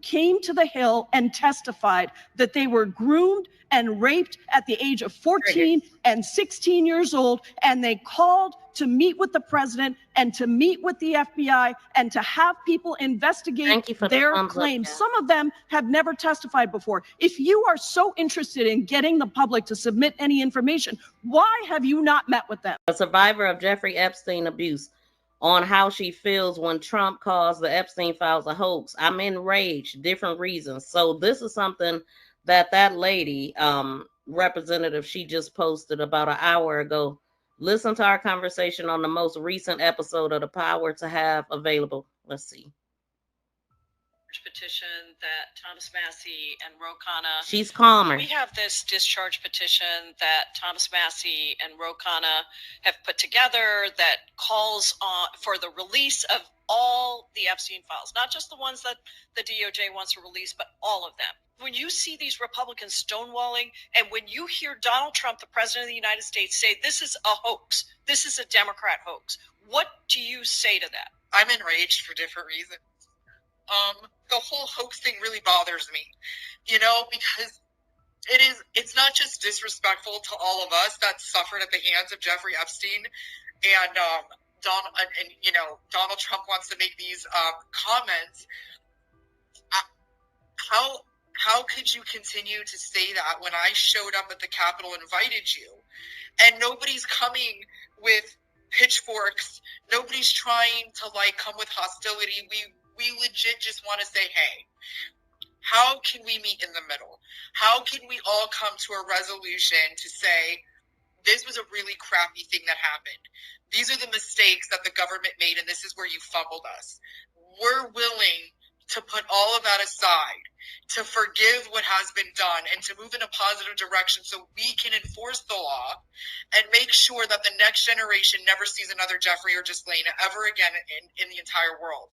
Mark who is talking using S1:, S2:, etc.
S1: came to the Hill and testified that they were groomed and raped at the age of 14 and 16 years old, and they called to meet with the president and to meet with the FBI and to have people investigate their claims. Some of them have never testified before. If you are so interested in getting the public to submit any information, why have you not met with them?
S2: A survivor of Jeffrey Epstein abuse, on how she feels when Trump calls the Epstein files a hoax. I'm enraged, different reasons. So this is something that lady, representative, she just posted about an hour ago. Listen to our conversation on the most recent episode of The Power to Have available. Let's see.
S3: Petition that Thomas Massie and Ro Khanna.
S2: She's calmer.
S3: We have this discharge petition that Thomas Massie and Ro Khanna have put together that calls for the release of all the Epstein files, not just the ones that the DOJ wants to release, but all of them. When you see these Republicans stonewalling, and when you hear Donald Trump, the president of the United States, say this is a hoax, this is a Democrat hoax, what do you say to that?
S4: I'm enraged for different reasons. The whole hoax thing really bothers me, because it's not just disrespectful to all of us that suffered at the hands of Jeffrey Epstein and Donald Trump wants to make these comments. How could you continue to say that when I showed up at the Capitol, invited you, and nobody's coming with pitchforks, nobody's trying to come with hostility. We legit just want to say, hey, how can we meet in the middle? How can we all come to a resolution to say, this was a really crappy thing that happened. These are the mistakes that the government made, and this is where you fumbled us. We're willing to put all of that aside, to forgive what has been done, and to move in a positive direction so we can enforce the law and make sure that the next generation never sees another Jeffrey or Ghislaine ever again in the entire world.